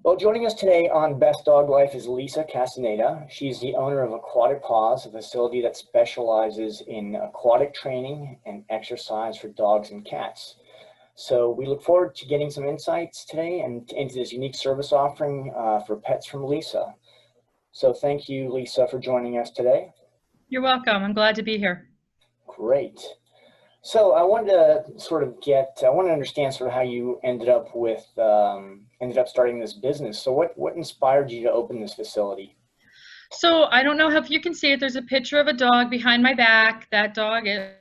Well, joining us today on Best Dog Life is Lisa Castaneda. She's the owner of Aquatic Paws, a facility that specializes in aquatic training and exercise for dogs and cats. So we look forward to getting some insights today and into this unique service offering for pets from Lisa. So thank you, Lisa, for joining us today. You're welcome. I'm glad to be here. Great. So I wanted to understand sort of how you ended up starting this business. So what inspired you to open this facility? So I don't know if you can see it. There's a picture of a dog behind my back. That dog is,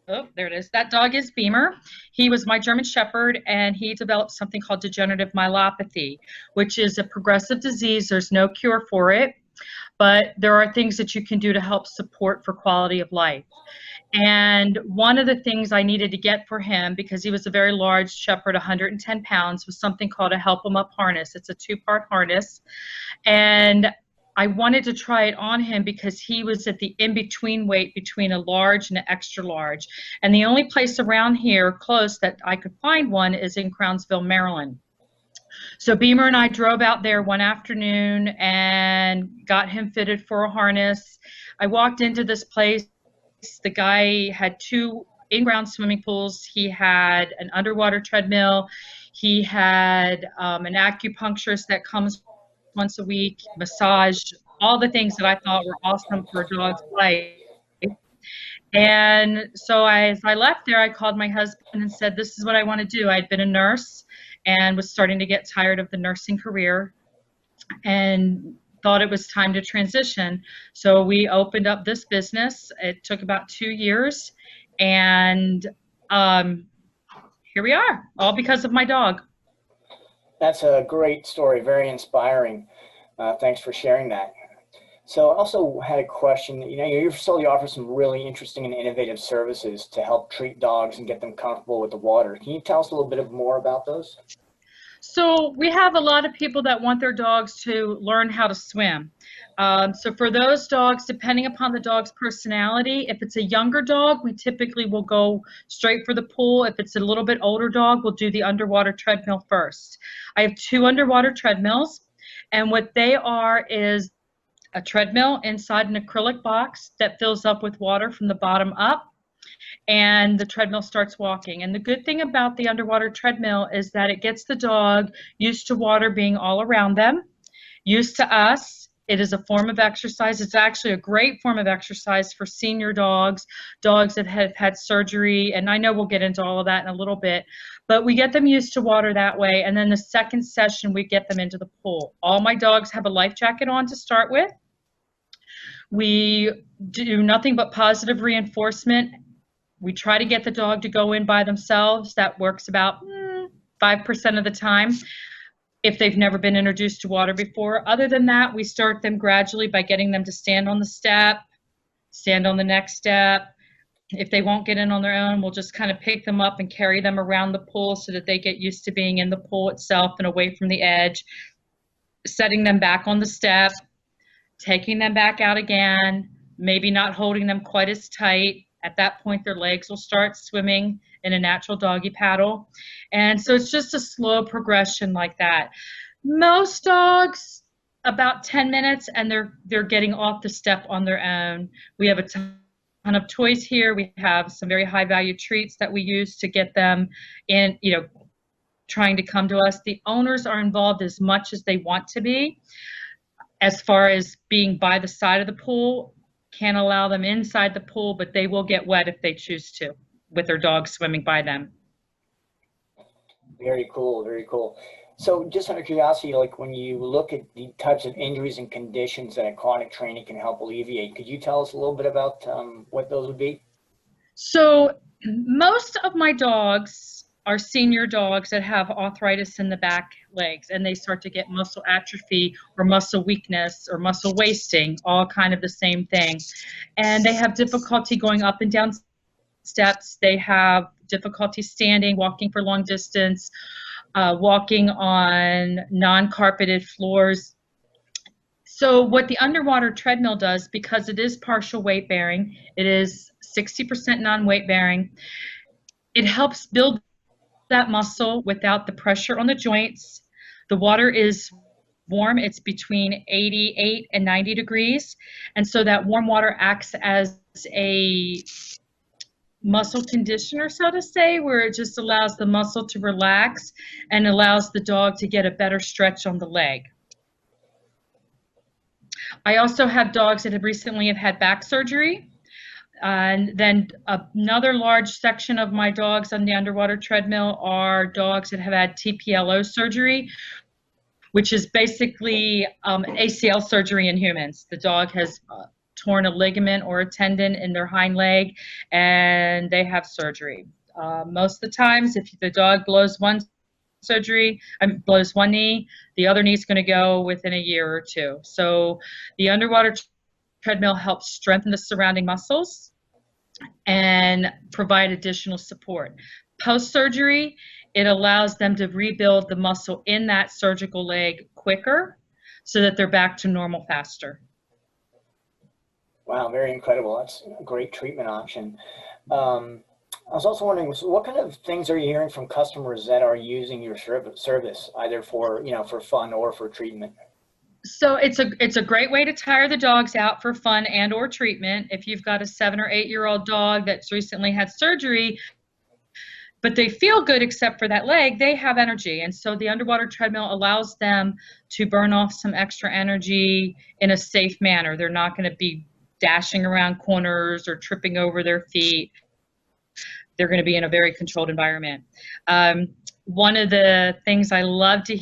oh, there it is. That dog is Beamer. He was my German Shepherd, and he developed something called degenerative myelopathy, which is a progressive disease. There's no cure for it, but there are things that you can do to help support for quality of life. And one of the things I needed to get for him, because he was a very large shepherd, 110 pounds, was something called a help him up harness. It's a 2-part harness. And I wanted to try it on him because he was at the in-between weight between a large and an extra large. And the only place around here close that I could find one is in Crownsville, Maryland. So Beamer and I drove out there one afternoon and got him fitted for a harness. I walked into this place. The guy had 2 in-ground swimming pools. He had an underwater treadmill. He had an acupuncturist that comes once a week, massage, all the things that I thought were awesome for a dog's life. And so as I left there, I called my husband and said, this is what I want to do. I'd been a nurse and was starting to get tired of the nursing career and thought it was time to transition. So we opened up this business. It took about 2 years, and here we are, all because of my dog. That's a great story, very inspiring. Thanks for sharing that. So I also had a question. Your facility offers some really interesting and innovative services to help treat dogs and get them comfortable with the water. Can you tell us a little bit more about those? So we have a lot of people that want their dogs to learn how to swim. So for those dogs, depending upon the dog's personality, if it's a younger dog, we typically will go straight for the pool. If it's a little bit older dog, we'll do the underwater treadmill first. I have 2 underwater treadmills, and what they are is a treadmill inside an acrylic box that fills up with water from the bottom up, and the treadmill starts walking. And the good thing about the underwater treadmill is that it gets the dog used to water being all around them, used to us. It is a form of exercise. It's actually a great form of exercise for senior dogs, dogs that have had surgery, and I know we'll get into all of that in a little bit, but we get them used to water that way, and then the second session we get them into the pool. All my dogs have a life jacket on to start with. We do nothing but positive reinforcement. We try to get the dog to go in by themselves. That works about 5% of the time if they've never been introduced to water before. Other than that, we start them gradually by getting them to stand on the step, stand on the next step. If they won't get in on their own, we'll just kind of pick them up and carry them around the pool so that they get used to being in the pool itself and away from the edge, setting them back on the step, taking them back out again, maybe not holding them quite as tight. At that point, their legs will start swimming in a natural doggy paddle. And so it's just a slow progression like that. Most dogs, about 10 minutes, and they're getting off the step on their own. We have a ton of toys here. We have some very high value treats that we use to get them in, trying to come to us. The owners are involved as much as they want to be. As far as being by the side of the pool, can't allow them inside the pool, but they will get wet if they choose to, with their dog swimming by them. Very cool, very cool. So just out of curiosity, like when you look at the types of injuries and conditions that aquatic training can help alleviate, could you tell us a little bit about what those would be? So most of my dogs are senior dogs that have arthritis in the back legs, and they start to get muscle atrophy or muscle weakness or muscle wasting, all kind of the same thing. And they have difficulty going up and down steps. They have difficulty standing, walking for long distance, walking on non-carpeted floors. So what the underwater treadmill does, because it is partial weight bearing, it is 60% non-weight bearing, it helps build that muscle without the pressure on the joints. The water is warm. It's between 88 and 90 degrees. And so that warm water acts as a muscle conditioner, so to say, where it just allows the muscle to relax and allows the dog to get a better stretch on the leg. I also have dogs that have recently had back surgery. And then another large section of my dogs on the underwater treadmill are dogs that have had TPLO surgery, which is basically ACL surgery in humans. The dog has torn a ligament or a tendon in their hind leg, and they have surgery. Most of the times, if the dog blows one knee, the other knee is going to go within a year or two. So the underwater treadmill helps strengthen the surrounding muscles and provide additional support. Post-surgery, it allows them to rebuild the muscle in that surgical leg quicker so that they're back to normal faster. Wow, very incredible. That's a great treatment option. I was also wondering, so what kind of things are you hearing from customers that are using your service, either for, for fun or for treatment? So it's a great way to tire the dogs out for fun and or treatment. If you've got a 7 or 8 year old dog that's recently had surgery, but they feel good except for that leg, they have energy. And so the underwater treadmill allows them to burn off some extra energy in a safe manner. They're not going to be dashing around corners or tripping over their feet. They're going to be in a very controlled environment. One of the things I love to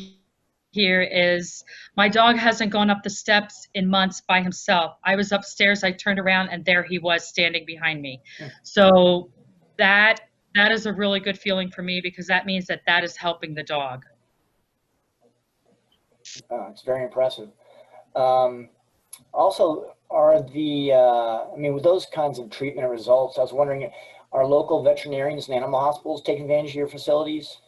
hear is my dog hasn't gone up the steps in months by himself. I was upstairs, I turned around, and there he was standing behind me. So that is a really good feeling for me, because that means that is helping the dog. It's very impressive. Also, are with those kinds of treatment results, I was wondering, are local veterinarians and animal hospitals taking advantage of your facilities?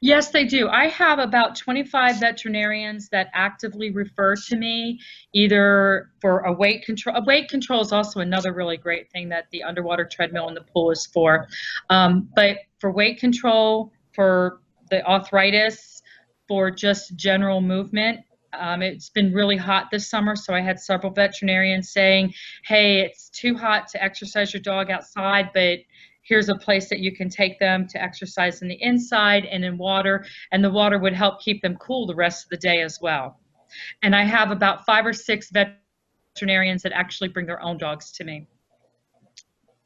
Yes, they do. I have about 25 veterinarians that actively refer to me, either for a weight control. A weight control is also another really great thing that the underwater treadmill in the pool is for. But for weight control, for the arthritis, for just general movement, it's been really hot this summer, so I had several veterinarians saying, hey, it's too hot to exercise your dog outside, but here's a place that you can take them to exercise in the inside and in water, and the water would help keep them cool the rest of the day as well. And I have about 5 or 6 veterinarians that actually bring their own dogs to me.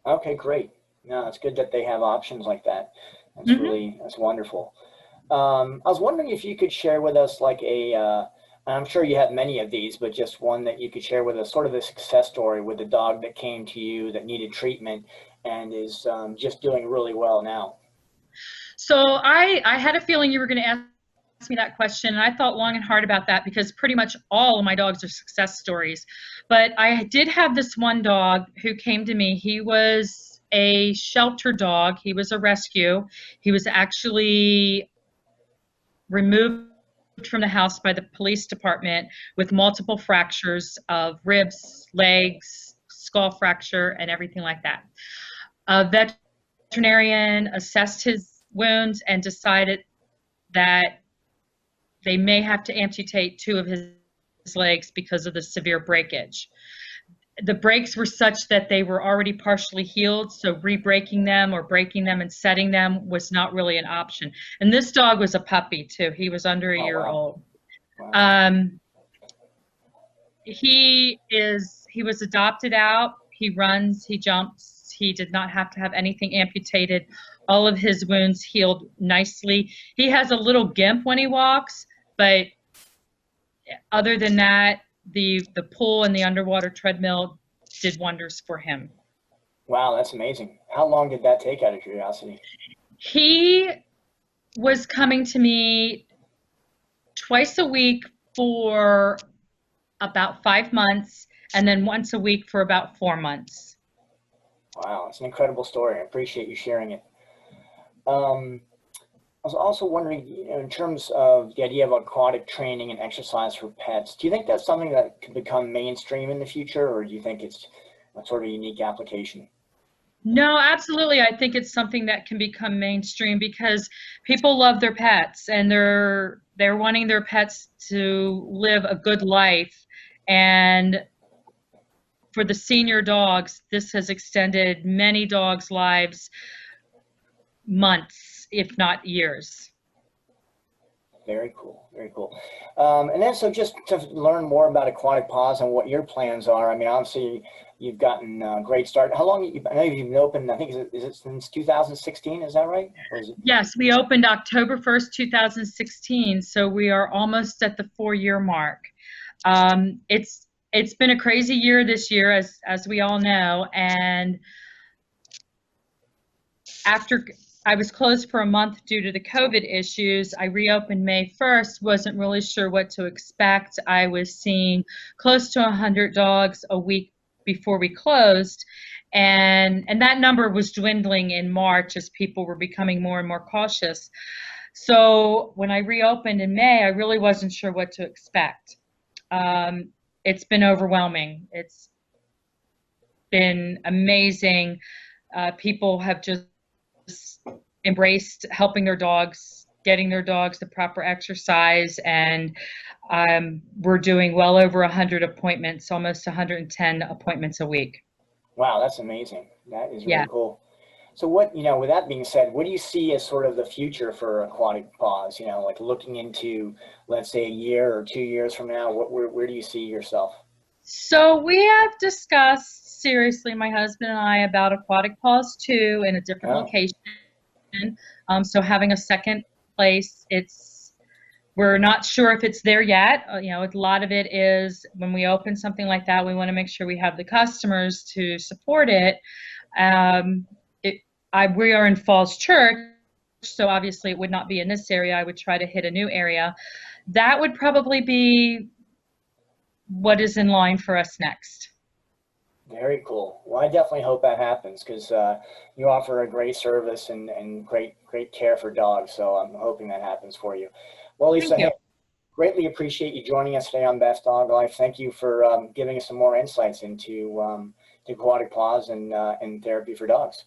Okay, great. No, it's good that they have options like that. That's that's wonderful. I was wondering if you could share with us I'm sure you have many of these, but just one that you could share with us, sort of a success story with a dog that came to you that needed treatment and is just doing really well now. So I had a feeling you were going to ask me that question, and I thought long and hard about that, because pretty much all of my dogs are success stories. But I did have this one dog who came to me. He was a shelter dog. He was a rescue. He was actually removed from the house by the police department with multiple fractures of ribs, legs, skull fracture, and everything like that. A veterinarian assessed his wounds and decided that they may have to amputate 2 of his legs because of the severe breakage. The breaks were such that they were already partially healed, so re-breaking them or breaking them and setting them was not really an option. And this dog was a puppy too. He was under a year old. Wow. He was adopted out. He runs, he jumps. He did not have to have anything amputated. All of his wounds healed nicely. He has a little gimp when he walks, but other than that, the pool and the underwater treadmill did wonders for him. Wow, that's amazing. How long did that take, out of curiosity? He was coming to me twice a week for about 5 months, and then once a week for about 4 months. Wow, it's an incredible story. I appreciate you sharing it. I was also wondering, in terms of the idea of aquatic training and exercise for pets, do you think that's something that could become mainstream in the future, or do you think it's a sort of a unique application? No, absolutely. I think it's something that can become mainstream because people love their pets and they're wanting their pets to live a good life. And for the senior dogs, this has extended many dogs' lives months, if not years. Very cool, very cool. And then, so just to learn more about Aquatic Paws and what your plans are. I mean, obviously, you've gotten a great start. How long? I know you've been open. I think is it since 2016? Is that right? Or is it? Yes, we opened October 1st, 2016, so we are almost at the 4-year mark. It's been a crazy year this year, as we all know, and after I was closed for a month due to the COVID issues, I reopened May 1st, wasn't really sure what to expect. I was seeing close to 100 dogs a week before we closed, and that number was dwindling in March as people were becoming more and more cautious. So when I reopened in May, I really wasn't sure what to expect. It's been overwhelming. It's been amazing. People have just embraced helping their dogs, getting their dogs the proper exercise, and we're doing well over 100 appointments, almost 110 appointments a week. Wow, that's amazing. That is Yeah. really cool. So what, with that being said, what do you see as sort of the future for Aquatic Paws? Like looking into, let's say, a year or 2 years from now, where do you see yourself? So we have discussed seriously, my husband and I, about Aquatic Paws 2 in a different Oh, location. So having a second place, we're not sure if it's there yet. A lot of it is when we open something like that, we want to make sure we have the customers to support it. Um, we are in Falls Church, so obviously it would not be in this area. I would try to hit a new area. That would probably be what is in line for us next. very cool. Well, I definitely hope that happens because you offer a great service and great care for dogs. So I'm hoping that happens for you. Well, Thank Lisa, you. hey, greatly appreciate you joining us today on Best Dog Life. Thank you for giving us some more insights into to Aquatic Paws and therapy for dogs.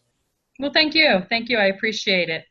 Well, thank you. Thank you. I appreciate it.